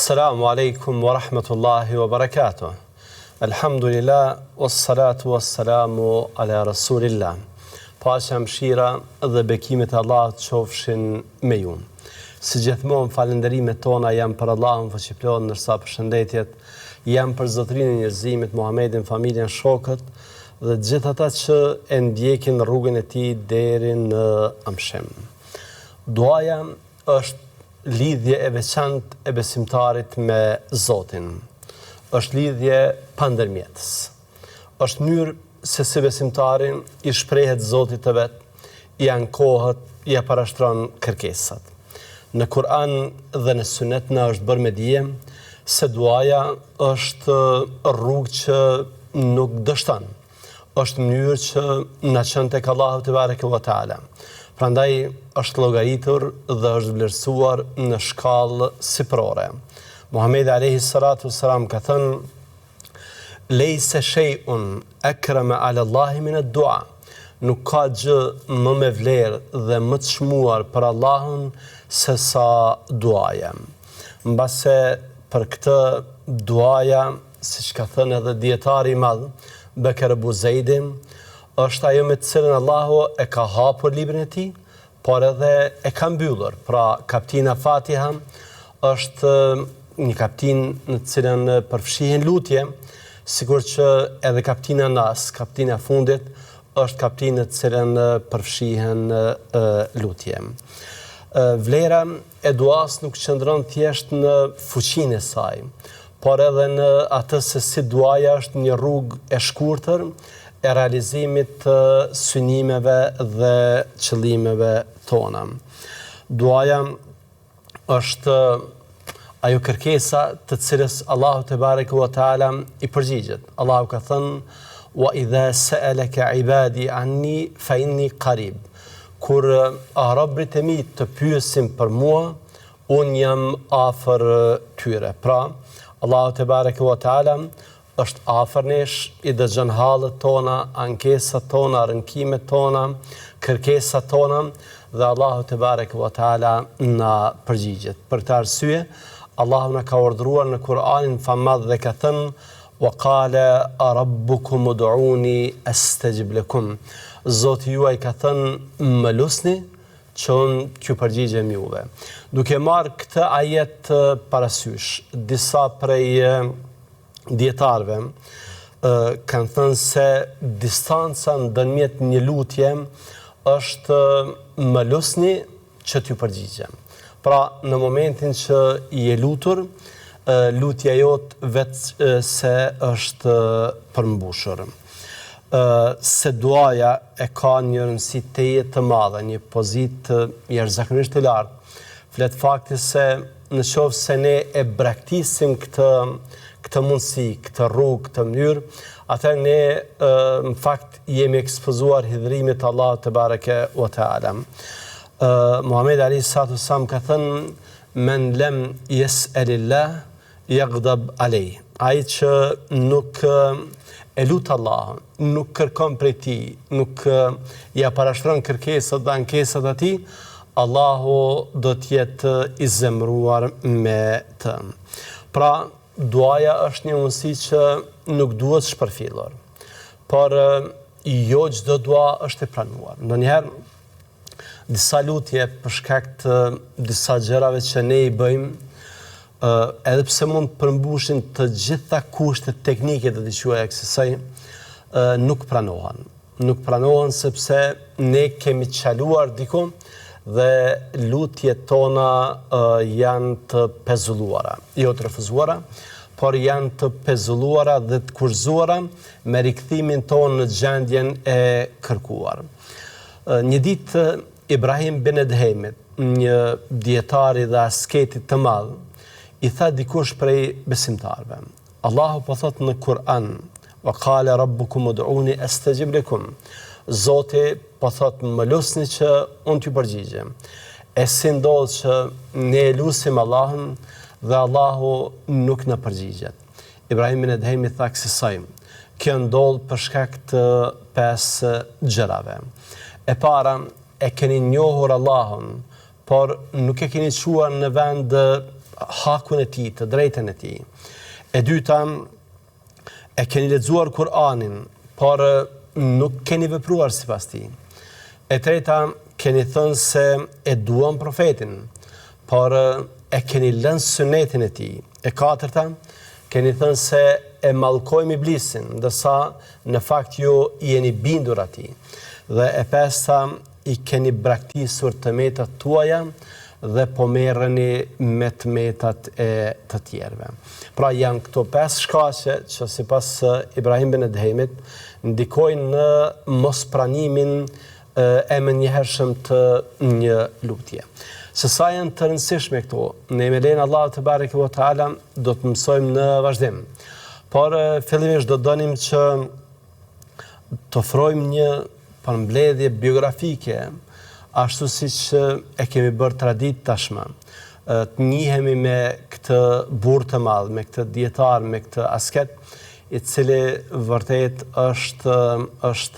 Assalamu alaikum wa rahmatullahi wa barakatuh. Alhamdulillah, wassalatu wassalamu ala rasulillah. Paqja, mëshira dhe bekimet e Allahut qofshin me ju. Si gjithmonë falënderimet tona janë për Allahun fuqiplot, ndërsa përshëndetjet janë për zotërinë e njerëzimit, Muhamedit, familjen, shokët dhe gjithë ata që e ndjekin rrugën e tij deri në amshim. Duaja është lidhje e veçantë e besimtarit me Zotin. Është lidhje pandërmjetës. Është mënyrë se si besimtarin i shprehet Zotit të vet, i ankohet, i parashtron kërkesat. Në Kur'an dhe në Sunet na është bërë me dije se duaja është rrugë që nuk dështon. Është mënyrë që na çon tek Allahu te bareke ve teala. Prandaj është llogaritur dhe është vlerësuar në shkallë siprore. Muhamedi alayhi salatu wassalam ka thënë: "Leysa shay'un akrama 'ala Allahi min ad-du'a." Nuk ka gjë më me vlerë dhe më të çmuar për Allahun se sa duaja. Mbase për këtë duaja, siç ka thënë edhe dietari i madh Bekr Abu Zeidi, është ajo me të cilën Allahu e ka hapur librin e tij, por edhe e ka mbyllur. Pra, kaptina Fatiha është një kaptinë në të cilën përfshihen lutje, sikur që edhe kaptina Nas, kaptina e fundit, është kaptinë në të cilën përfshihen lutje. Vlera e duas nuk qëndron thjesht në fuqinë e saj, por edhe në atë se si duaja është një rrugë e shkurtër e realizimit të synimeve dhe qëllimeve tona. Duaja është ajo kërkesa të cilës Allahu te bareke ve teala i përgjigjet. Allahu ka thënë: "Wa idha sa'alaka 'ibadi 'anni fa inni qarib." Kur robërit e mi të pyesin për mua, unë jam afër tyre. Pra, Allahu te bareke ve teala është afër nesh, i dëgjon hallet tona, ankesat tona, rënkimet tona, kërkesat tona, dhe Allahu te bareke ve teala na përgjigjet. Për këtë arsye, Allahu na ka urdhëruar në Kur'anin famadh dhe ka thënë: "Wa qala rabbukum ud'uni astajib lakum." Zoti juaj ka thënë: "Më lusni që unë t'ju përgjigjem juve." Duke marrë këtë ajet parasysh, disa prej dietarëve kanë thënë se distanca ndërmjet një lutje është "më lusni që t'ju përgjigjem". Pra, në momentin që i e lutur, lutja jot vetë se është përmbushur. Se duaja e ka një rëndësi të madhe, një pozitë jashtëzakonisht të lartë. Flet fakti se në qoftë se ne e braktisim këtë mundësi, këtë rrugë, këtë mënyrë, atëherë ne në fakt jemi ekspozuar hidhrimit të Allahut te bareke ve teala. Muhamedi alayhi salatu wassalam ka thënë: "Men lam yas'alillah yaghdab alayh." Ai që nuk e lut Allahun, nuk kërkon prej tij, nuk ja parashtron kërkesat dhe ankesat atij, Allahu do të jetë i zemëruar me të. Pra, duaja është një mundësi që nuk duhet shpërfillur, por jo çdo dua është e pranuar. Ndonjëherë disa lutje për shkak të disa gjërave që ne i bëjmë, edhe pse mund të përmbushin të gjitha kushtet teknike të diçuaja kësaj, nuk pranohen. Nuk pranohen sepse ne kemi çaluar diku dhe lutjet tona janë të pezulluara, jo të refuzuara, por janë të pezulluara dhe të kurzuara me rikthimin tonë në gjendjen e kërkuar. Një ditë Ibrahim bin Edhemit, një dietari dhe asketit të madh, i tha dikush prej besimtarëve: Allahu po thot në Kur'an: "Wa qala rabbukum ud'uni astajib lakum." Zoti po thot: "Më lusni që unë t'ju përgjigjem." E si ndodh që ne lusim Allahun dhe Allahu nuk na përgjigjet? Ibrahim bin Edhemi tha kësaj: "Kjo ndodh për shkak të 5 gjërave. E para, e keni njohur Allahun, por nuk e keni çuar në vend hakun e tij, të drejtën e tij. E dyta, e keni lexuar Kur'anin, por nuk keni vepruar sipas tij. E treta, keni thënë se e duan profetin, por e keni lënë sunetin e tij. E katërta, keni thënë se e mallkojmë iblisin, ndërsa në fakt ju jeni bindur atij. Dhe e pesta, i keni braktisur të metat tuaja dhe po merreni me të metat e të tjerëve. Pra janë këto 5 shkaqe që sipas Ibrahim bin Adhemit ndikojnë në mospranimin e menjëhershëm të një lutje. Se sa janë të rëndësishme këto, ne me lejen Allahu te bareke ve teala do të mësojmë në vazhdim. Por fillimisht do donim që të ofrojmë një përmbledhje biografike, ashtu siç e kemi bërë traditë tashmë. Të njihemi me këtë burr të madh, me këtë dietar, me këtë asket, i cili vërtet është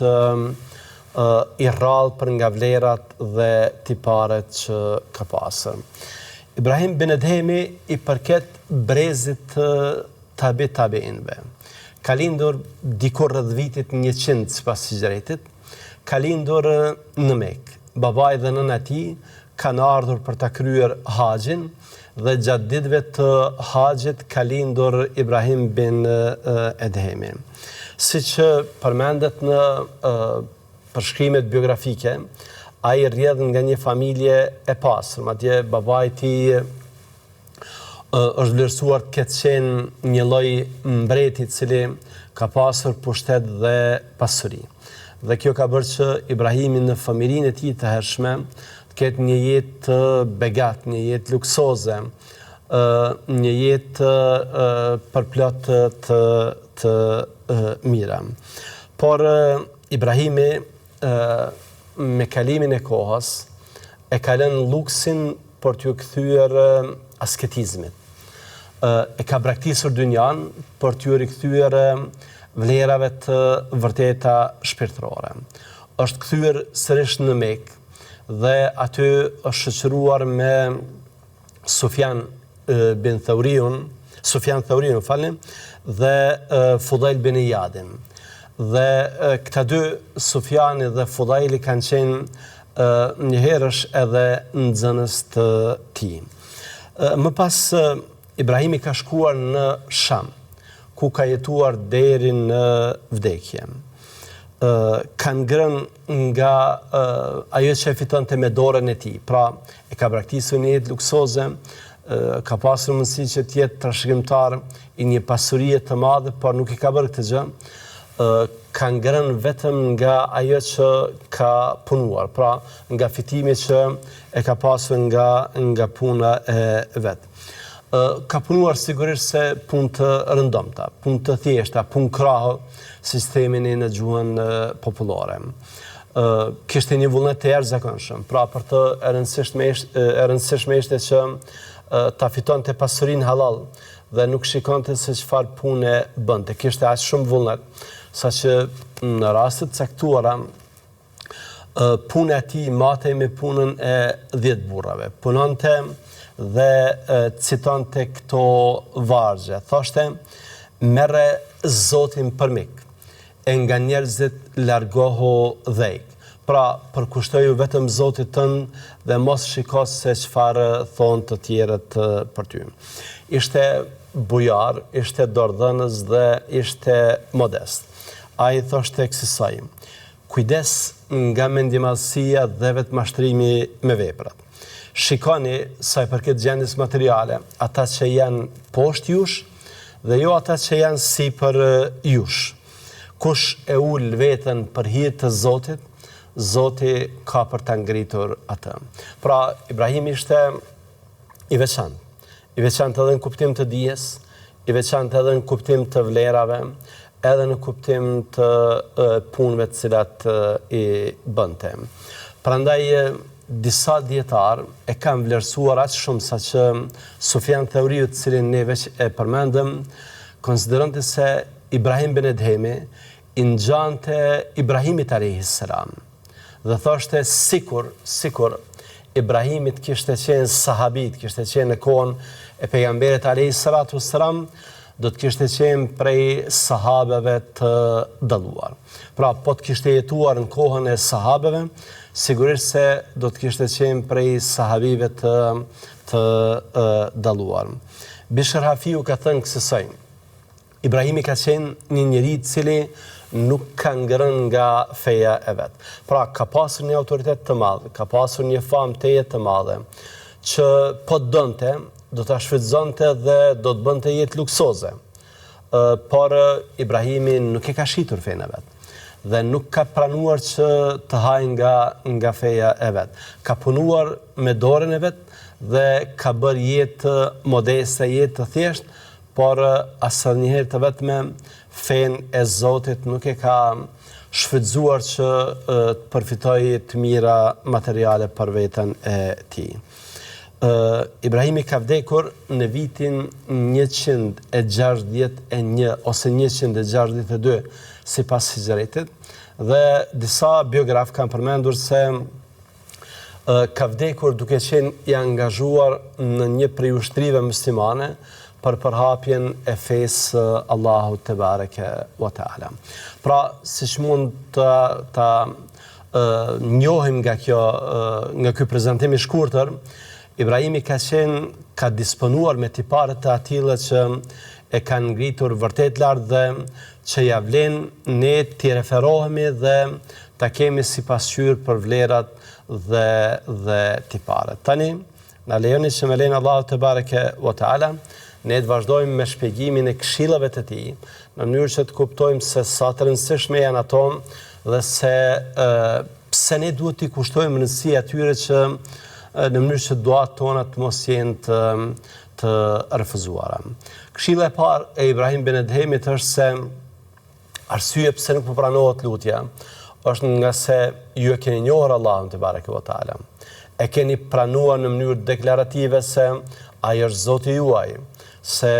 i rrallë për nga vlerat dhe tiparet që ka pasur. Ibrahim bin Adhemi i përket brezit tabiinve. Ka lindur dikur rreth vitit 100 sipas Hijretit, ka lindur në Mekë. Babai dhe nëna e tij kanë ardhur për ta kryer haxhin dhe gjatë ditëve të haxhit ka lindur Ibrahim bin Adhemi. Siç përmendet në përshkrimet biografike, ai rrjedh nga një familje e pastër, madje babai i tij është vlerësuar të ketë qenë një lloj mbreti i cili ka pasur pushtet dhe pasuri. Dhe kjo ka bërë që Ibrahimi në familjen e tij të hershme të ketë një jetë të begat, një jetë luksoze, një jetë përplot të mira. Por Ibrahimi me kalimin e kohës e ka lënë luksin për t'ju kthyer asketizmit. E ka braktisur dynjan për t'ju rikthyer vlerave të vërteta shpirtërore. Është kthyer sërish në Mekë dhe aty është shoqëruar me Sufjan Thauriun, dhe Fudail bin Iyadin. Dhe këta dy, Sufjani dhe Fudaili, kanë qenë njëherësh edhe nxënës të tij. Më pas Ibrahimi ka shkuar në Sham, ku ka jetuar deri në vdekje. Ka ngrënë nga ajo që e fitonte me dorën e tij. Pra, e ka braktisur një jetë luksoze, ka pasur mundësi që të jetë trashëgimtar i një pasurie të madhe, por nuk i ka bërë këtë gjë. Ka ngrënë vetëm nga ajo që ka punuar, pra nga fitimi që e ka pasur nga puna e vet. Ka punuar sigurisht se punë të rëndomta, punë të thjeshta, punë krahë, siç themi ne në gjuhën popullore. Kishte një vullnet të jashtëzakonshëm, pra për të e rëndësishme ishte që ta fitonte pasurinë halal dhe nuk shikonte se çfarë pune bënte. Kishte aq shumë vullnet, saqë në rastet caktuara puna e tij matej me punën e 10 burrave. Punonte dhe citonte këto vargje. Thoshte, merre Zotin për mik, e nga njerëzit largohu dhejk. Pra, përkushtoju vetëm Zotit tënd dhe mos shiko se çfarë thonë të tjerët për ty. Ishte bujar, ishte dordhënës dhe ishte modest. Ai thoshte kësaj, kujdes nga mendjemadhësia dhe vetmashtrimi me veprat. Shikoni sa i përket gjendjes materiale, ata që janë poshtë jush dhe jo ata që janë sipër jush. Kush e ul veten për hir të Zotit, Zoti ka për ta ngritur atë. Pra, Ibrahim ishte i veçantë. I veçantë edhe në kuptim të dijes, i veçantë edhe në kuptim të vlerave, edhe në kuptim të punëve të cilat i bënte. Prandaj disa dietar e kanë vlerësuar aq shumë saqë Sufjan Thauriu, të cilin ne veç e përmendëm, konsideronte se Ibrahim bin Adhemi i ngjante Ibrahimit alayhis salam. Dhe thoshte sikur Ibrahimit kishte qenë sahabit, kishte qenë në kohën e pejgamberit alayhis salatu wassalam, do të kishte qenë prej sahabeve të dalluar. Pra, po të kishte jetuar në kohën e sahabeve, sigurisht se do të kishte qenë prej sahabive të dalluar. Bishr Hafiu ka thënë kësaj: Ibrahimi ka qenë një njeri i cili nuk ka ngrënë nga feja e vet. Pra, ka pasur një autoritet të madh, ka pasur një famë teje të madhe, që po donte, do ta shfrytëzonte dhe do të bënte jetë luksoze. Por Ibrahimi nuk e ka shitur fenë e vet dhe nuk ka pranuar që të hajë nga feja e vet. Ka punuar me dorën e vet dhe ka bërë jetë modeste, jetë të thjeshtë, por asnjëherë të vetme fenë e Zotit nuk e ka shfrytzuar që të përfitojë të mira materiale për veten e tij. Ibrahimi ka vdekur në vitin 161 ose 162 sipas Hijretit, dhe disa biograf kanë përmendur se ka vdekur duke qenë i angazhuar në një prej ushtrive muslimane për përhapjen e fesë Allahut te bareke wa taala. Pra, siç mund ta njohim nga ky prezantim i shkurtër, Ibrahimi ka disponuar me tipare të atilla që e kanë ngritur vërtet lart dhe që ja vlen ne t'i referohemi dhe ta kemi si pasqyrë për vlerat dhe tiparet. Tani, na lejoni që me lenin Allahu te bareke wa taala, ne të vazhdojmë me shpjegimin e këshillave të tij, në mënyrë që të kuptojmë se sa të rëndësishme janë ato dhe se pse ne duhet t'i kushtojmë rëndësi atyre që në mënyrë që duat tona të mos jenë të refuzuara. Këshilla e parë e Ibrahim bin Edhemit është se arsye pse nuk pranohet lutja është nga se ju e keni njohur Allahun te bareke wa taala. E keni pranuar në mënyrë deklarative se ai është Zoti juaj, se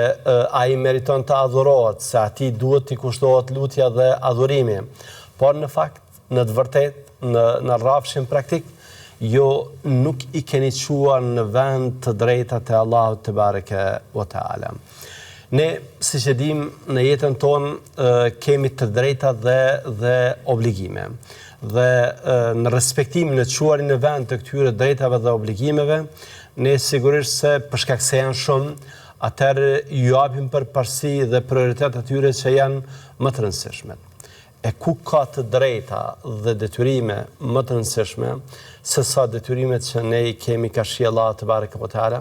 ai meriton të adhurohet, se atij duhet t'i kushtohet lutja dhe adhurimi. Por në fakt, në të vërtetë, në rrafshin praktik, nuk i keni quar në vend të drejtat e Allahut te bareke wa taala. Ne, siç e dim, në jetën tonë kemi të drejta dhe obligime. Dhe në respektimin e quarin në vend të këtyre drejtave dhe obligimeve, ne sigurisht se për shkak se janë shumë, atëherë ju japim përparësi dhe prioritet atyre që janë më të rëndësishme. E ku ka të drejta dhe detyrime më të rëndësishme se sa detyrimet që ne i kemi ka shi Allahu te bareke wa taala?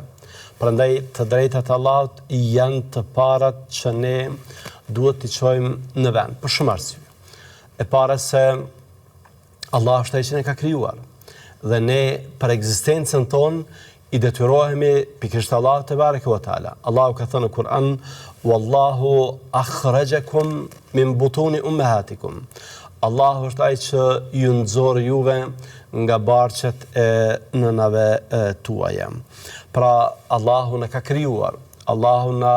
Prandaj të drejtat e Allahut janë të parat që ne duhet t'i çojmë në vend, për shumë arsye. E para se Allah është ai që ne ka krijuar dhe ne për ekzistencën tonë i detyrohemi pikërisht Allahut te bareke wa taala. Allahu ka thënë në Kur'an: "Wallahu akhrajakum min butuni ummahatikum." Allahu është ai që ju nxorr juve nga barqet e nënave tuaja. Pra, Allahu në ka krijuar, Allahu në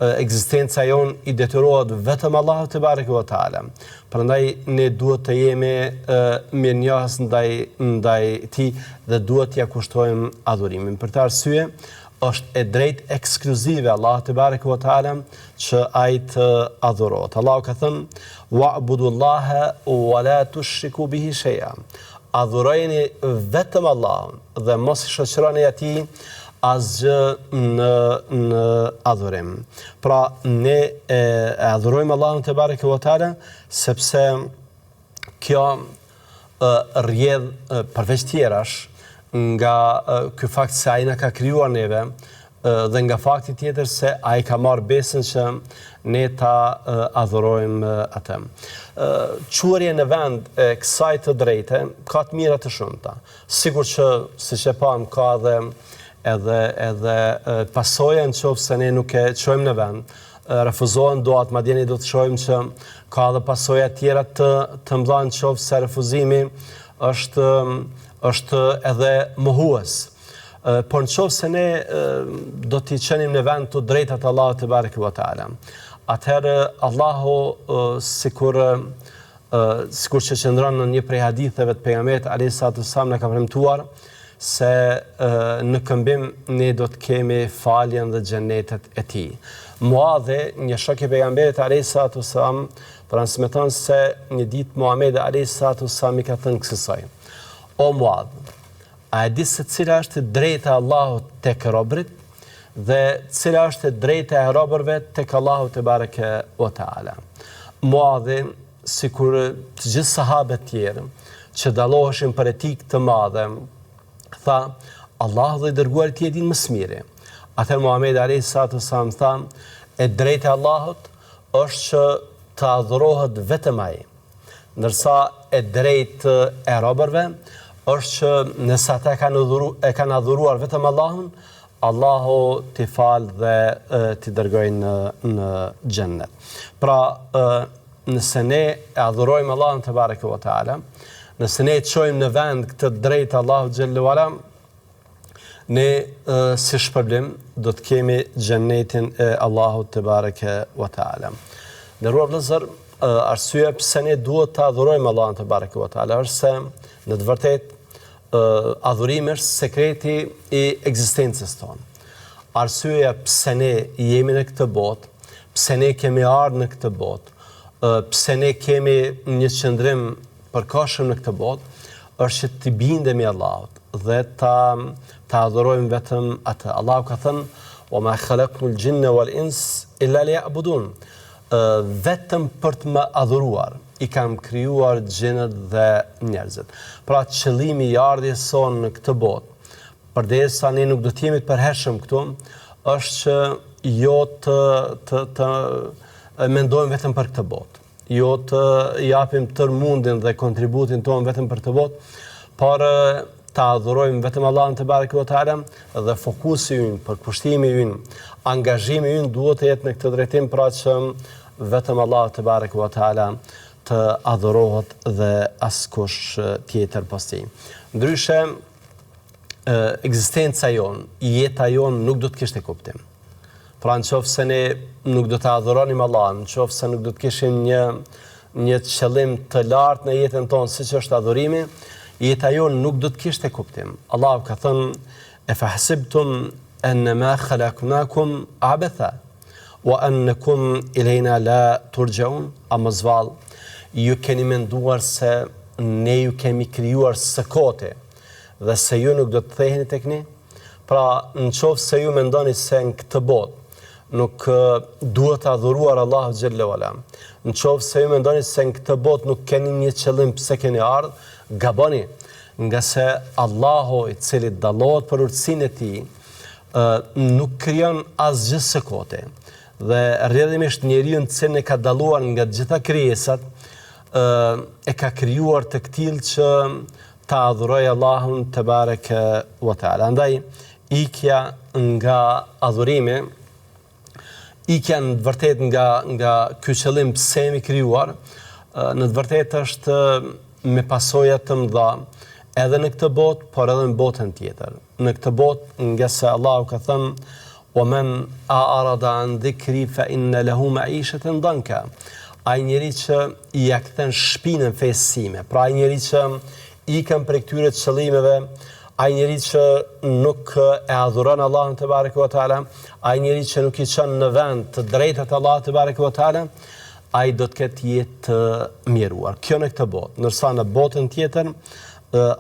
ekzistenca jon i detyrohet vetëm Allahut te bareke wa taala. Prandaj ne duhet të jemi mirënjohës ndaj tij dhe duhet t'ia kushtojmë adhurimin. Për këtë arsye është e drejtë ekskluzive Allahut te bareke wa taala që ai të adhurohet. Allahu ka thënë: "Wa'budullaha wa la tushriku bihi shay'a." Adhurojeni vetëm Allahun dhe mos i shoqëroni atij asgjë në adhurim. Pra, ne adhurojmë Allahun te bareke wa taala sepse kjo rrjedh përveç tjerash nga ky fakt se ai na ka krijuar neve dhe nga fakti tjetër se ai ka marrë besën që ne ta adhurojmë atë. Quarja në vend e kësaj të drejte ka të mira të shumta. Sigur që siç e pam ka edhe pasoja nëse ne nuk e çojmë në vend. Refuzohen duat, madje ne do të shohim që ka edhe pasoja tjera të mëdha nëse refuzimi është edhe mohues. Por nëse ne do t'i çenim në vend të drejtat Allahut te bareke wa taala, atëherë Allahu sikur që qëndron në një prej haditheve të pejgamberit alayhis salatu wassalam na ka premtuar se në këmbim ne do të kemi faljen dhe xhenetet e tij. Muadhi, një shok i pejgamberit alayhis salatu wassalam, transmeton se një ditë Muhamedi alayhis salatu wassalam i ka thënë kësaj: O Muadh, a e di se cila është drejta e Allahut tek robrit dhe cila është drejta e robërve tek Allahu te bareke ve taala? Muadhi, sikur të gjithë sahabët tjerë që dalloheshin për etikë të madhe, tha: Allahu dhe i dërguari ti e din më së miri. Atëherë Muhamedi alayhis salatu wassalam tha: e drejta e Allahut është që të adhurohet vetëm ai, ndërsa e drejtë e robërve është që nëse ata e kanë adhuruar vetëm Allahun, Allahu t'i falë dhe t'i dërgojë në xhennet. Pra, nëse ne e adhurojmë Allahun te bareke ve taala, nëse ne çojmë në vend këtë drejtë Allahu xhallahu ala, ne si shpërblim do të kemi xhennetin e Allahut te bareke ve taala. Ndërruar vëllezër, arsyeja pse ne duhet të adhurojmë Allahun te bareke ve taala është se në të vërtetë adhurimi është sekreti i ekzistencës tonë. Arsyeja pse ne jemi në këtë botë, pse ne kemi ardhur në këtë botë, pse ne kemi një qëndrim përkohshëm në këtë botë, është që të bindemi Allahut dhe ta adhurojmë vetëm atë. Allahu ka thënë: "Wa ma khalaqtul jinna wal ins illa liya'budun." Vetëm për të më adhuruar i kam krijuar xhenët dhe njerëzit. Pra qëllimi i ardhjes sonë në këtë botë, përderisa ne nuk do të jemi të përhershëm këtu, është që jo të mendojmë vetëm për këtë botë, jo të japim tërë mundin dhe kontributin tonë vetëm për këtë botë, por ta adhurojmë vetëm Allahun te bareke ve taala dhe fokusi ynë, përkushtimi ynë, angazhimi ynë duhet të jetë në këtë drejtim, pra që vetëm Allahu te bareke ve taala të adhurohet dhe askush tjetër pas tij. Ndryshe, ekzistenca jonë, jeta jonë nuk do të kishte kuptim. Pra nëse ne nuk do të adhuronim Allahun, nëse nuk do të kishim një qëllim të lartë në jetën tonë siç është adhurimi, jeta jonë nuk do të kishte kuptim. Allahu ka thënë: "E fahsibtum annama khalaqnakum abatha wa annakum ilayna la turja'un." Amazval, ju keni menduar se ne ju kemi krijuar së koti dhe se ju nuk do të ktheheni tek ne? Pra, nëse ju mendoni se në këtë botë nuk duhet të adhuruar Allahu xhallahu ala, nëse ju mendoni se në këtë botë nuk keni një qëllim pse keni ardhur, gaboni, nga se Allahu i cili dallohet për urtësinë e tij nuk krijon asgjë së koti. Dhe rrjedhimisht njeriu i cili e ka dalluar nga të gjitha krijesat e ka krijuar të tillë që ta adhurojë Allahun te bareke ve taala. Andaj ikja nga adhurimi, ikja në të vërtetë nga ky qëllim pse jemi krijuar, në të vërtetë është me pasoja të mëdha edhe në këtë botë, por edhe në botën tjetër. Në këtë botë, nga se Allahu ka thënë: "Wa man a'rada an dhikri fa inna lahu ma'ishatan danka." Ai njeri që i ja kthen shpinën fesë time, pra ai njeri që ikën prej këtyre qëllimeve, ai njeri që nuk e adhuron Allahun te bareke ve taala, ai njeri që nuk i çon në vend të drejtat e Allahut te bareke ve taala, ai do të ketë jetë të mjeruar. Kjo në këtë botë. Ndërsa në botën tjetër,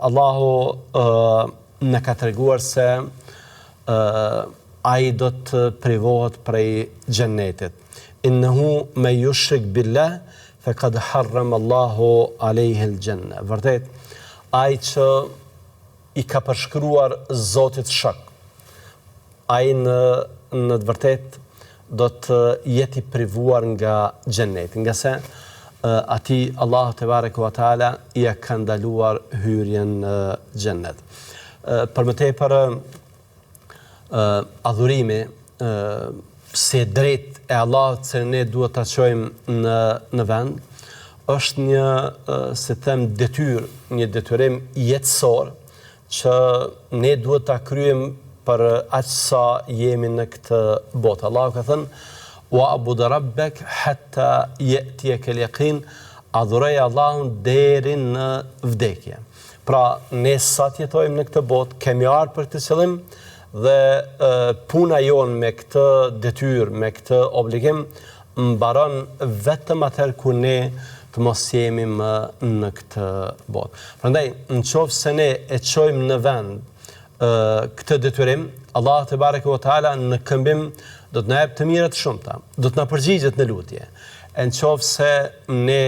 Allahu në ka treguar se ai do të privohet prej xhennetit. Innehu me yushrik billah faqad harrama Allahu alayhi al-janna. Vërtet, ai që i ka përshkruar Zotit shok, ai në të vërtet do të jetë i privuar nga xheneti, nga se ati Allahu te bareke ve taala i ka ndaluar hyrjen në xhennet. Për më tepër, adhurimi si drejt e Allahut që ne duhet ta çojmë në vend, është një, si them, detyrë, një detyrim jetësor që ne duhet ta kryejmë për aq sa jemi në këtë botë. Allahu ka thënë: "Wa'bud rabbak hatta ya'tiyaka al-yaqin." Adhuroj Allahun deri në vdekje. Pra, ne sa të jetojmë në këtë botë, kemi ardhur për këtë qëllim dhe puna jonë me këtë detyrë, me këtë obligim, mbaron vetëm atëherë kur ne të mos jemi më në këtë botë. Prandaj, nëse ne e çojmë në vend këtë detyrim, Allah te bareke ve teala në këmbim do të na jap të mira të shumta, do të na përgjigjet në lutje. Nëse ne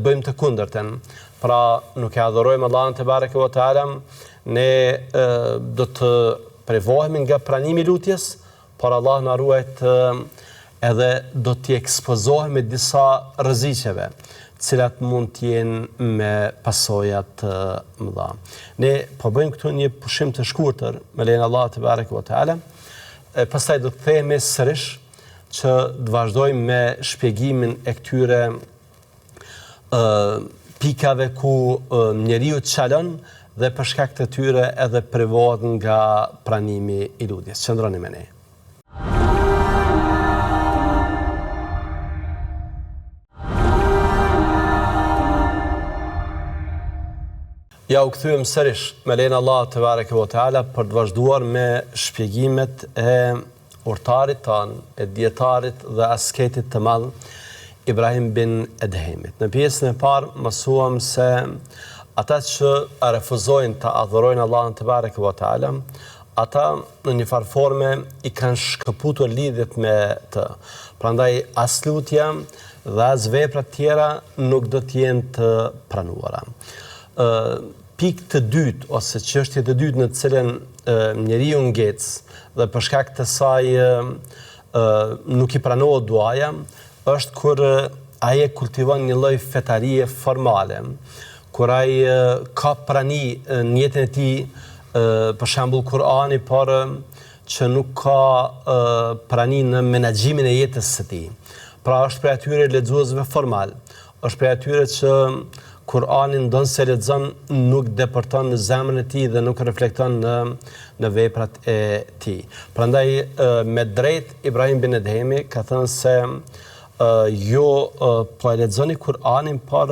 bëjmë të kundërtën, pra nuk e adhurojmë Allahun te bareke ve teala, ne do të privohemi nga pranimi i lutjes, por Allah na ruajt edhe do t'i ekspozohemi disa rreziqeve, cilat mund t'jenë me pasoja të mëdha. Ne po bëjmë këtu një pushim të shkurtër me lejen e Allahut te bareke ve teala. Pastaj do të themi sërish që të vazhdojmë me shpjegimin e këtyre pikave ku njeriu çalon dhe për shkak të tyre edhe privohet nga pranimi i lutjes. Qëndroni me ne. Ja u kthyem sërish me lejen e Allahut te bareke ve teala për të vazhduar me shpjegimet e urtarit tanë, e dietarit dhe asketit të madh Ibrahim bin Edhemit. Në pjesën e parë mësuam se ata që refuzojnë të adhurojnë Allahun te bareke ve teala, ata në një farë forme i kanë shkëputur lidhjet me të. Prandaj as lutja dhe as veprat tjera nuk do të jenë të pranuara. Pikë të dytë ose çështje të dytë në të cilën njeriu ngec dhe për shkak të saj nuk i pranohet duaja, është kur ai e kultivon një lloj fetarie formale, kur ai ka prani në jetën e tij, për shembull Kur'ani, por që nuk ka prani në menaxhimin e jetës së tij. Pra është për atyre lexuesve formal, është për atyre që Kur'anin don se lexon nuk depërton në zemrën e tij dhe nuk reflekton në veprat e tij. Prandaj me drejt Ibrahim bin Edhemi ka thënë se jo po e lexoni Kur'anin, por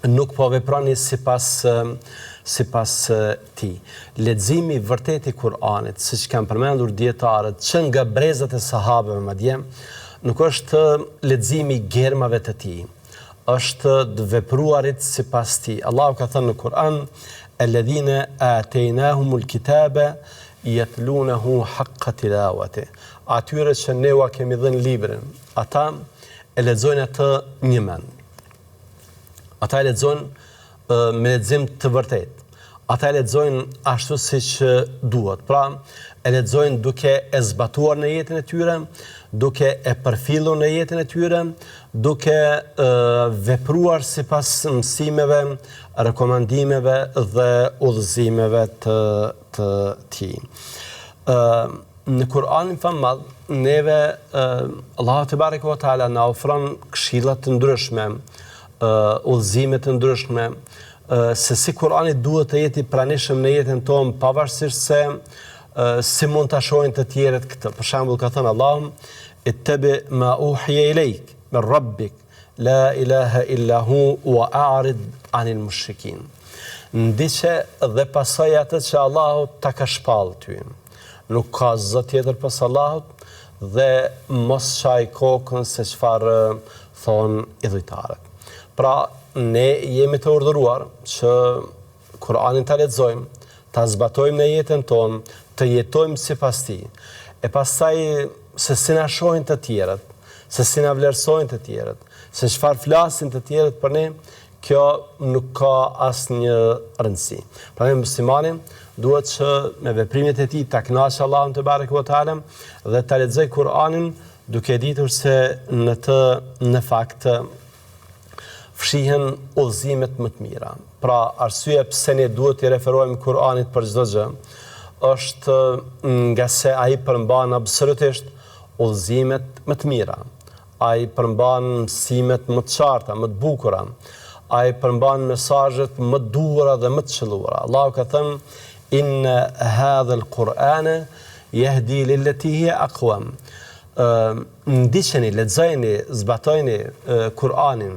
nuk po veproni sipas tij. Leximi vërtet i Kur'anit, siç kanë përmendur dietarët, që nga brezat e sahabëve madje, nuk është leximi i germave të tij, është të vepruarit sipas tij. Allahu ka thënë në Kur'an: "Alladhina atainahumul kitaba yatlunahu haqqa tilawati." Atyre që ne ua kemi dhënë librin, ata e lexojnë atë një mend. Ata e lexojnë me lexim të vërtetë. Ata e lexojnë ashtu siç duhet. Pra, e lexojnë duke e zbatuar në jetën e tyre, duke e përfillur në jetën e tyre, duke vepruar sipas mësimeve, rekomandimeve dhe udhëzimeve të tij. Në Kur'anin famall, neve Allahu te bareke ve teala na ofron këshilla të ndryshme, udhëzime të ndryshme, se si Kur'ani duhet të jetë i pranishëm në jetën tonë, pavarësisht se si mund ta shohin të tjerët këtë. Për shembull, ka thënë Allahu: "Ittabi ma uhiya ilayk min rabbik, la ilaha illa hu wa a'rid 'anil mushrikin." Ndiqe dhe pasoj atë që Allahu ta ka shpallë ty. Nuk ka zot tjetër pas Allahut dhe mos qaj kokën se çfarë thonë idhujtarët. Pra, ne jemi të urdhëruar që Kur'anin ta lexojmë, ta zbatojmë në jetën tonë, të jetojmë sipas tij. E pastaj se si na shohin të tjerët, se si na vlerësojnë të tjerët, se çfarë flasin të tjerët për ne, kjo nuk ka asnjë rëndësi. Prandaj muslimani duhet që me veprimet e tij ta kënaqë Allahun te bareke ve teala dhe ta lexojë Kur'anin duke ditur se në fakt fshihen udhëzimet më të mira. Pra, arsyeja pse ne duhet të referohemi Kur'anit për çdo gjë është nga se ai përmban absolutisht udhëzimet më të mira. Ai përmban mësimet më të qarta, më të bukura. Ai përmban mesazhet më të duhura dhe më të qelluara. Allahu ka thënë: "Inna hadha al-Qur'ana yahdi lillati hiya aqwam." Ndiqeni, lexojeni, zbatojeni Kur'anin,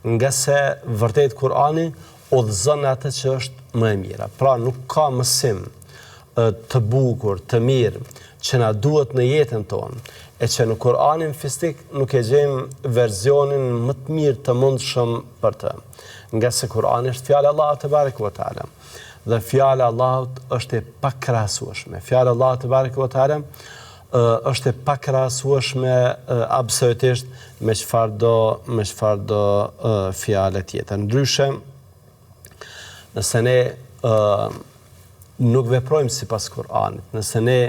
nga se vërtet Kur'ani udhëzon atë që është më e mira. Pra nuk ka mësim të bukur, të mirë, që na duhet në jetën tonë, e që në Kur'anin fisnik nuk e gjejmë verzionin më të mirë të mundshëm për të. Nga se Kur'ani është fjalë e Allahut te bareke ve teala. Dhe fjalë e Allahut është e pakrahasueshme. Fjalë e Allahut te bareke ve teala është e pakrahasueshme absolutisht me çfarë do fjalë tjetër. Ndryshe, nëse ne nuk veprojmë sipas Kur'anit, nëse ne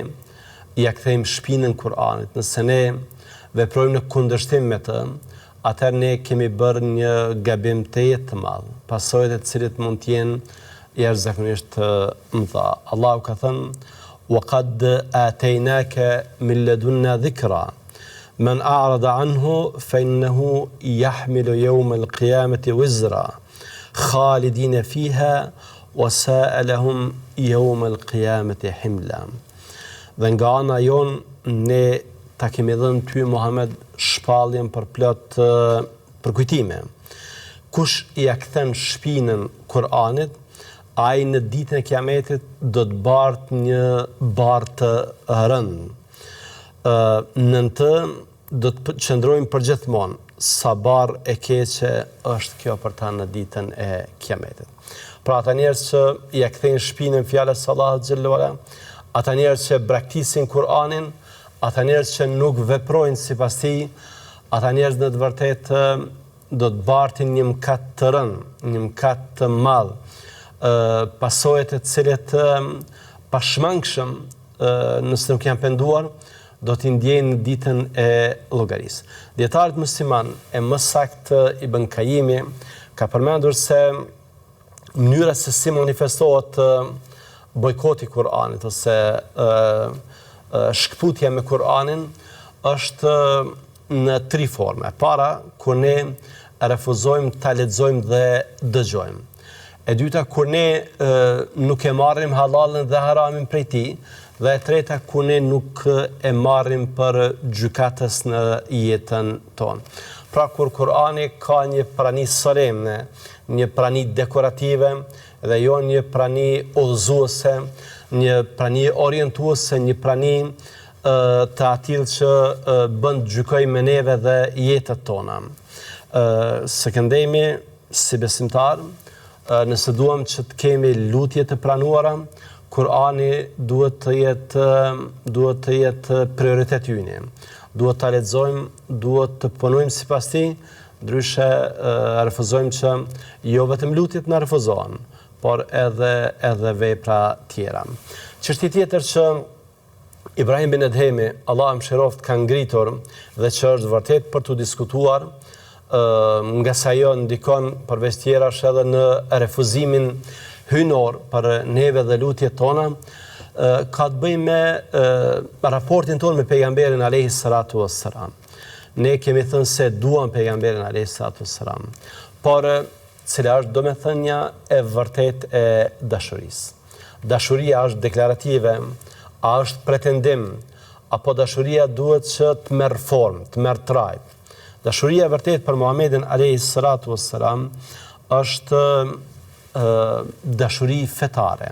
ja kthejmë shpinën Kur'anit, nëse ne veprojmë në kundërshtim me të, atëherë ne kemi bërë një gabim të jetë të madh, pasojat e cilit mund të jenë jashtëzakonisht të mëdha. Allahu ka thënë: "Waqad ataynaka min ladunna dhikra, man a'rada anhu fa innahu yahmilu yawm al-qiyamati wizra, khalidina fiha wa sa'a lahum yawm al-qiyamati himla." Dhe nga ana jonë ne ta kemi dhënë ty Muhammed shpalljen për plot përkujtime. Kush ja kthen shpinën Kur'anit, ai në ditën e Kiametit do të bartë një barë të rëndë. Në të do të qëndrojmë përgjithmonë sa barë e keqe është kjo për ta në ditën e Kiametit. Pra ata njerëz që ja kthejnë shpinën fjalës së Allahut xhallahu ala, ata njerëz që braktisin Kur'anin, ata njerëz që nuk veprojnë sipas tij, ata njerëz në të vërtetë do të bartin një mëkat të rëndë, një mëkat të madh, pasojat e cilet pashmangshëm nëse nuk janë penduar, do t'i ndjejnë në ditën e llogarisë. Dietarët musliman e më saktë Ibn Kajimi ka përmendur se mënyra se si manifestohet bojkoti Kur'anit ose shkputja me Kur'anin është në 3 forma. Para, kur ne refuzojmë ta lexojmë dhe dëgjojmë. E dyta, kur ne nuk e marrim halalën dhe haramin prej tij, dhe e treta, kur ne nuk e marrim për gjykatës në jetën tonë. Pra kur Kur'ani ka një prani solemne, një prani dekorative, dhe jo një prani udhëzuese, një prani orientuese, një prani të atill që bën të gjykojmë me neve dhe jetët tona. Së këndemi si besimtar, nëse duam që të kemi lutje të pranuara, Kur'ani duhet të jetë prioritet yni. Duhet ta lexojmë, duhet të punojmë sipas tij, ndryshe refuzojmë që jo vetëm lutjet na refuzohen, por edhe vepra tjera. Çështja tjetër që Ibrahim bin Edhemi, Allah mëshiroft, ka ngritur dhe që është vërtet për të diskutuar, nga sa jo ndikon përveç tjerash edhe në refuzimin hynor për neve dhe lutjet tona, ka të bëjë me raportin tonë me pejgamberin alayhi salatu wassalam. Ne kemi thënë se duam pejgamberin alayhi salatu wassalam, por cila është domethënia e vërtet e dashurisë. Dashuria është deklarative, a është pretendim, apo dashuria duhet që të merr formë, të merr trajt. Dashuria e vërtet për Muhamedit alayhi salatu wassalam është dashuri fetare.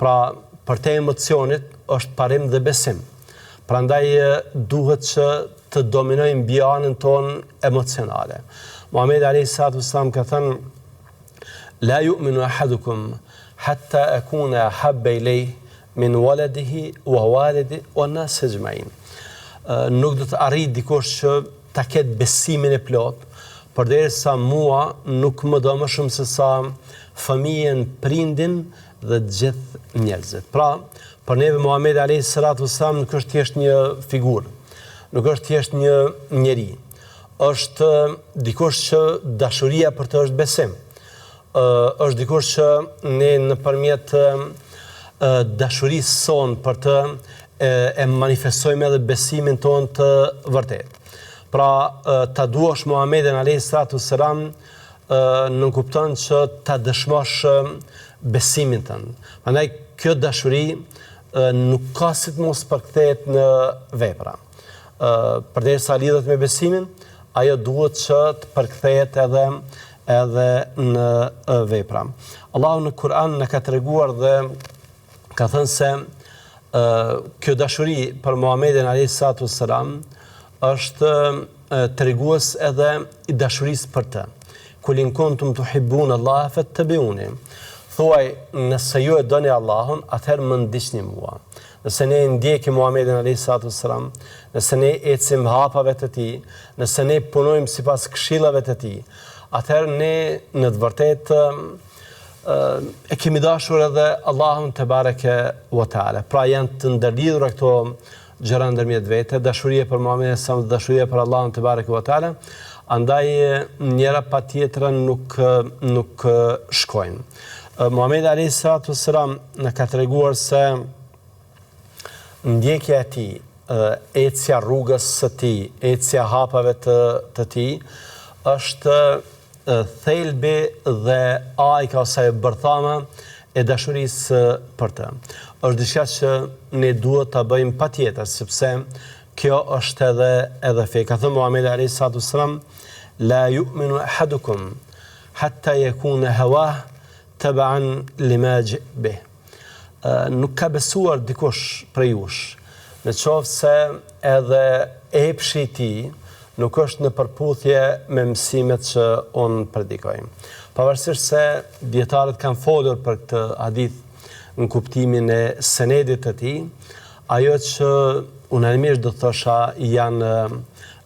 Pra, për te emocionit është parim dhe besim. Prandaj duhet që të dominojnë mbi anën tonë emocionale. Muhamedi alayhi salatu wassalam ka thënë: "La yu'minu ahadukum hatta akuna ahabba ilayhi min waladihi wa walidihi wan nas ajma'in." Nuk do të arrijë dikush që ta ketë besimin e plot, përderisa mua nuk më do më shumë se sa fëmijën, prindin dhe të gjithë njerëzit. Pra, për neve Muhamedi alayhi salatu wassalam nuk është thjesht një figurë, nuk është thjesht një njeri. Është dikush që dashuria për të është besim. Është dikush që ne nëpërmjet dashurisë son për të e manifestojmë edhe besimin ton të vërtet. Pra, ta duash Muhamedit alayhi salatu wassalam nuk kupton që ta dëshmosh besimin tënd. Prandaj kjo dashuri nuk ka si të mos përkthehet në vepra. Përderisa lidhet me besimin, ajo duhet që të përkthehet edhe edhe në vepra. Allahu në Kur'an në ka treguar dhe ka thënë se kjo dashuri për Muhamedit alayhis salatu wassalam është tregues edhe i dashurisë për të. Kul in kuntum tuhibbuna Allah fattabi'uni. Thuaj, nëse ju e doni Allahun, atëherë më ndiqni mua. Nëse ne ndjekim Muhamedit alayhis salatu wassalam, nëse ne ecim hapave të tij, nëse ne punojmë sipas këshillave të tij, atëherë ne në të vërtetë e kemi dashur edhe Allahun te bareke wa taala. Pra janë të ndërlidhura këto gjëra ndërmjet vete, dashuria për Muhamedit sa dashuria për Allahun te bareke wa taala, andaj njëra patjetrën nuk shkojnë. Muhamedi alayhis salatu wassalam na ka treguar se ndjekja e tij, ecja rrugës së tij, ecja hapave të tij është thelbi dhe ajka ose bërthama e dashurisë për të. Është diçka që ne duhet ta bëjmë patjetër, sepse kjo është edhe fe. Ka thënë Muhamedi alayhis salatu wassalam, la yu'minu ahadukum hatta yakuna hawah taban lima bih. Nuk ka besuar dikush prej jush, në qoftë se edhe epshi i tij nuk është në përputhje me mësimet që unë predikoj. Pavarësisht se dietarët kanë folur për këtë hadith në kuptimin e senedit të tij, ajo që unanimisht do thosha janë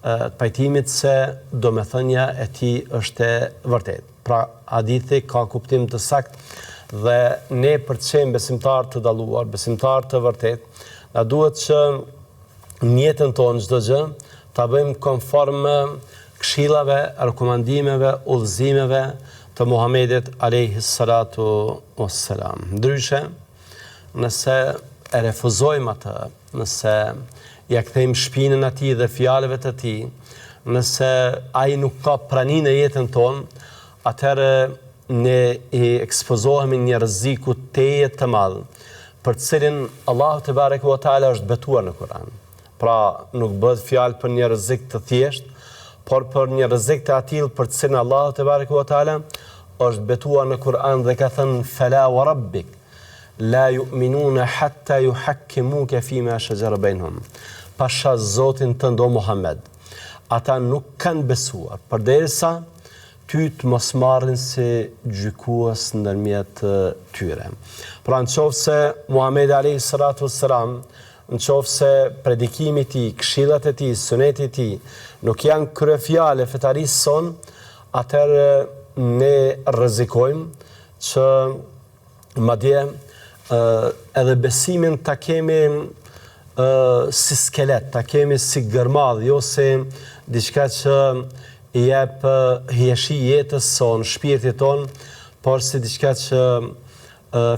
të pajtimit se domethënia e tij është e vërtetë. Pra hadithi ka kuptim të saktë dhe ne për të qenë besimtar të dalluar, besimtar të vërtet, na duhet që në jetën tonë çdo gjë ta bëjmë konform këshillave, rekomandimeve, udhëzimeve të Muhamedit alayhis salatu wassalam. Ndryshe, nëse e refuzojmë atë, nëse ja kthejmë shpinën atij dhe fjalëve të tij, nëse ai nuk ka praninë në jetën tonë, atëherë ne i ekspozohemi një rreziku të madh, për të cilin Allahu te bareke wa taala është betuar në Kur'an. Pra nuk bëhet fjalë për një rrezik të thjeshtë, por për një rrezik të atill për të cilin Allahu te bareke wa taala është betuar në Kur'an dhe ka thënë fala wa rabbik la yu'minuna hatta yuhakkimuka fima shajara bainhum. Pasha Zotin tënd o Muhammed, ata nuk kanë besuar përderisa ty të mos marrin si gjykues ndërmjet tyre. Pra në qoftë se Muhamedi alayhis salatu wassalam, në qoftë se predikimi i tij, këshillat e tij, suneti i tij nuk janë kryefjalë fetarisë son, atëherë ne rrezikojmë që madje edhe besimin ta kemi si skelet, ta kemi si gërmadh, jo si diçka që i jep hieshi jetës son, shpirtit ton, por si diçka që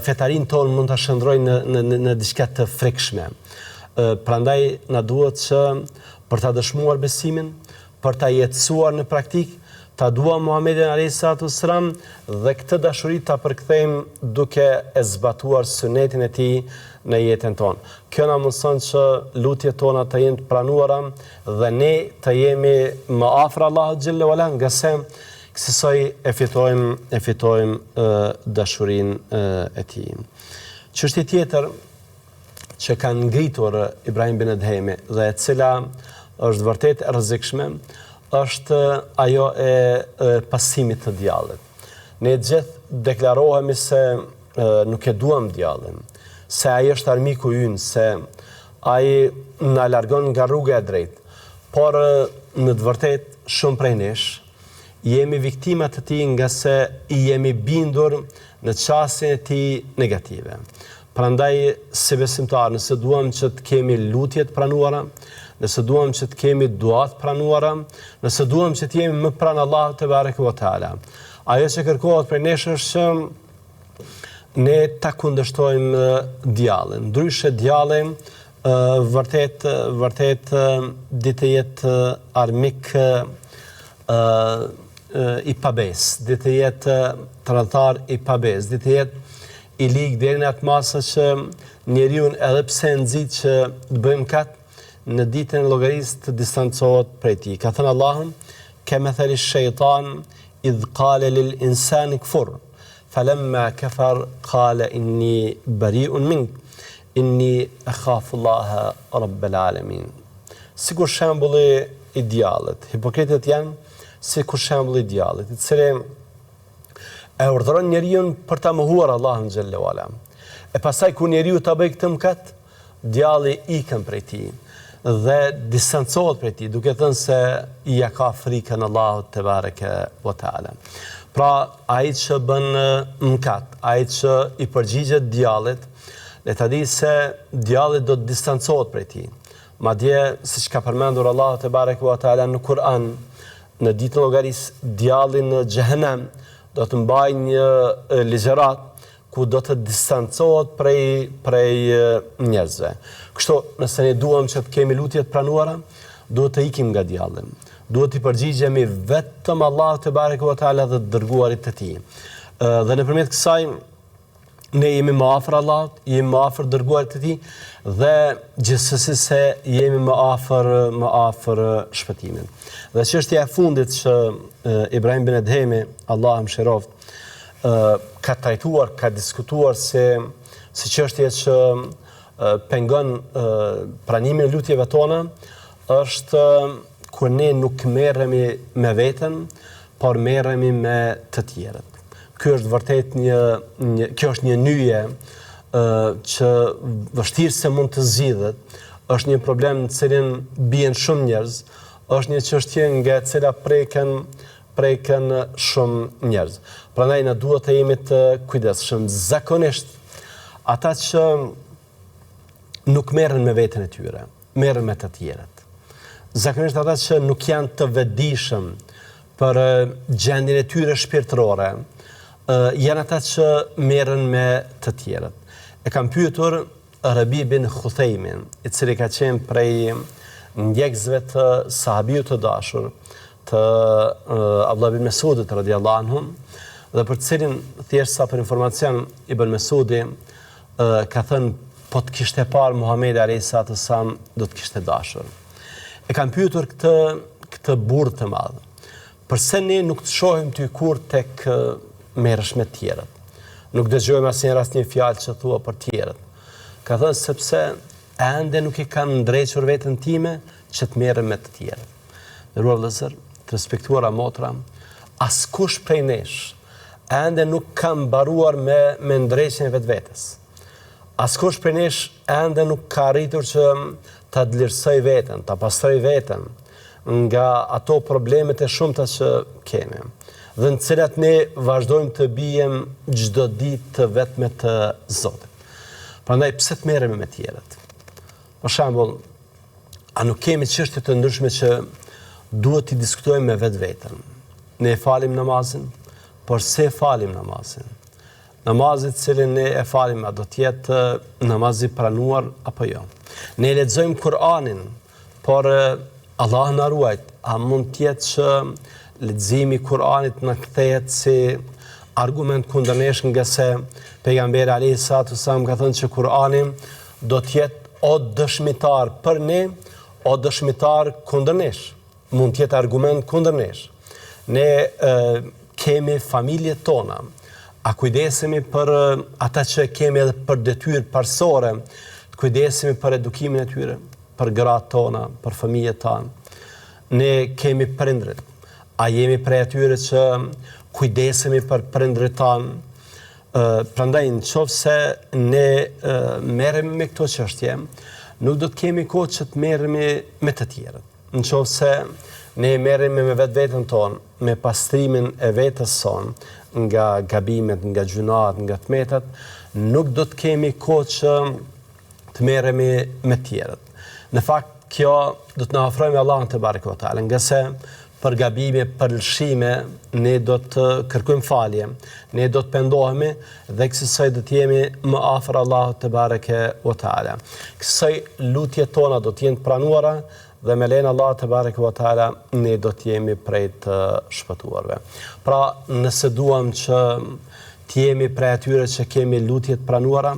fetarin ton mund ta shndrojnë në diçka të frikshme. Prandaj na duhet që për ta dëshmuar besimin, për ta jetësuar në praktik, ta duam Muhamedit alayhis salatu wassalam dhe këtë dashuri ta përkthejmë duke e zbatuar sunetin e tij në jetën tonë. Kjo na mëson që lutjet tona të jenë të pranuara dhe ne të jemi më afër Allahut xhelle wala, nga se kësaj e fitojmë dashurinë e tij. Çështje tjetër që kanë ngritur Ibrahim bin Adhemi dhe e cila është vërtet e rrezikshme, është ajo e pasimit të djallit. Ne gjithë deklarohemi se nuk e duam djallin, se ai është armiku ynë, se ai na largon nga rruga e drejtë, por në të vërtetë shumë prej nesh jemi viktima të tij nga se i jemi bindur në çështjen e tij negative. Prandaj si besimtar, nëse duam që të kemi lutje të pranuara, nëse duam që të kemi duat pranuara, nëse duam që të jemi më pranë Allahut te bareke wa taala, ajo që kërkohet prej nesh është që ne ta kundërshtojmë djallin. Ndryshe djalli vërtet ditë jetë armik i pabes, ditë jetë tradhtar i pabes, ditë jetë i lig deri në atë masë që njeriu edhe pse nxit që të bëjmë kat, në ditën e llogarisë të distancohet prej tij. Ka thënë Allahu, kemathali shejtan idh qale lil insani kfur, falamma kafar qale inni bari'un mink, inni akhafullaha rabbel alamin. Sikur shembulli i djallit, hipokritët janë sikur shembulli i djallit, i cili e urdhëron njeriu për ta mohuar Allahun xhallahu ala. E pastaj kur njeriu ta bëj këtë mëkat, djalli ikën prej tij dhe distancohet prej tij, duke thënë se ja ka frikën Allahut te bareke ve taala. Pra ai që bën mëkat, ai që i përgjigjet djallit, le ta di se djalli do të distancohet prej tij. Madje siç ka përmendur Allahu te bareke ve taala në Kur'an, në ditën e llogarisë, djalli në xhehenem do të mbajë një ligjërat ku do të distancohet prej njerëzve. Kështu, nëse ne duam që të kemi lutje të pranuara, duhet të ikim nga djalli. Duhet të përgjigjemi vetëm Allahut te bareke ve taala dhe të dërguarit të tij. Dhe nëpërmjet kësaj ne jemi më afër Allahut, jemi më afër dërguarit të tij dhe gjithsesi se jemi më afër shpëtimit. Dhe çështja e fundit që Ibrahim bin Edhemi, Allah më mëshiroft, ka trajtuar, ka diskutuar se çështje që pengon pranimin e lutjeve tona, është kur ne nuk merremi me veten, por merremi me të tjerët. Kjo është vërtet kjo është një nyje që vështirë se mund të zgjidhet, është një problem në cilin bien shumë njerëz, është një çështje nga e cila preken shumë njerëz. Prandaj ne duhet të jemi të kujdesshëm. Zakonisht ata që nuk merren me veten e tyre, merren me të tjerët. Zakonisht ata që nuk janë të vetëdijshëm për gjendjen e tyre shpirtërore, janë ata që merren me të tjerët. E kam pyetur Rabi bin Khutheimin, i cili ka qenë prej ndjekësve të sahabiut të dashur, të Abdullah bin Mesudit radhiyallahu anhu, dhe për cilin thjesht sa për informacion Ibn Mesudi ka thënë po të kishte parë Muhamedi alayhis salam do të kishte dashur. E kam pyetur këtë burr të madh, përse ne nuk të shohim ty kur tek merresh me të tjerët? Nuk dëgjojmë asnjëherë asnjë fjalë që thua për të tjerët. Ka thënë sepse ende nuk i kam ndrequr veten time që të merrem me të tjerët. Nderuar vëllezër, të respektuara motra, askush prej nesh ende nuk ka mbaruar me ndreqjen e vetvetes. Askush prej nesh ende nuk ka arritur që ta vlerësoj veten, ta pastroj veten nga ato problemet e shumta që kemi, dhe në cilat ne vazhdojmë të bijem çdo ditë të vetme të Zotit. Prandaj pse të merremi me të tjerët? Për shembull, a nuk kemi çështje të ndryshme që duhet të diskutojmë me vetveten? Ne falim namazin, por se falim namazin? Namazi cilin ne e falim, a do të jetë namazi pranuar apo jo? Ne lexojmë Kur'anin, por Allah na ruajt, a mund të jetë që leximi i Kur'anit na kthehet si argument kundër nesh, nga se pejgamberi alayhis salam ka thënë që Kur'ani do të jetë o dëshmitar për ne, o dëshmitar kundër nesh. Mund të jetë argument kundër nesh. Ne kemi familjet tona, a kujdesemi për ata që kemi edhe për detyrë parsorë, kujdesemi për edukimin e tyre, për gratë tona, për fëmijët tanë. Ne kemi prindrit, a jemi prej atyre që kujdesemi për prindrit tanë? Prandaj nëse ne merremi me këto çështje, nuk do të kemi kohë që të merremi me të tjerët. Nëse ne merremi me vetveten tonë, me pastrimin e vetes sonë, nga gabimet, nga gjunat, nga tmetat, nuk do të kemi kohë që të merremi me të tjerët. Në fakt, kjo do të na ofrojë Allahun te bareke ve taala, nga se për gabime, për lëshime, ne do të kërkojmë falje, ne do të pendohemi dhe kësaj do të jemi më afër Allahut te bareke ve taala. Kësaj lutjet tona do të jenë pranuara dhe me lejen e Allahut te bareke ve taala ne do të jemi prej të shpëtuarve. Pra, nëse duam që të jemi prej atyre që kemi lutjet pranuara,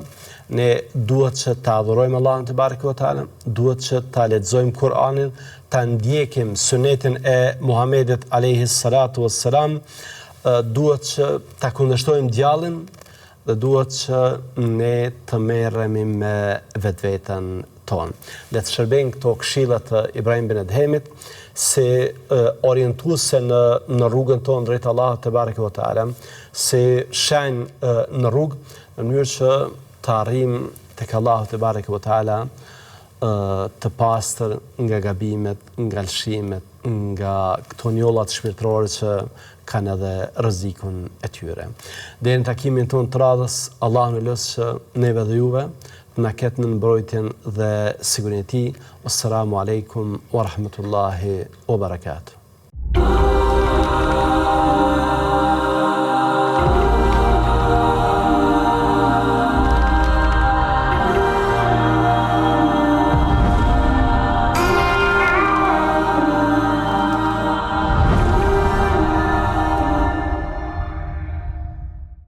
ne duhet që ta adhurojmë Allahun te bareke ve taala, duhet që ta lexojmë Kur'anin, ta ndjekim sunetin e Muhamedit alayhis salatu wassalam, duhet që ta kundërshtojmë djallin dhe duhet që ne të merremi me vetveten tonë. Le të shërbejnë këto këshilla të Ibrahim bin Edhemit si orientuese në rrugën tonë drejt Allahut te bareke ve teala, si shenjë në rrugë në mënyrë që të arrijmë tek Allahu te bareke ve teala të pastër nga gabimet, nga lëshimet, nga këto njollat shpirtërore që kanë edhe rrezikun e tyre. Deri në takimin tonë të radhës, Allahu në lësë që neve dhe juve na ketë në mbrojtjen dhe sigurinë e tij. Assalamu alaikum wa rahmatullahi wa barakatuh.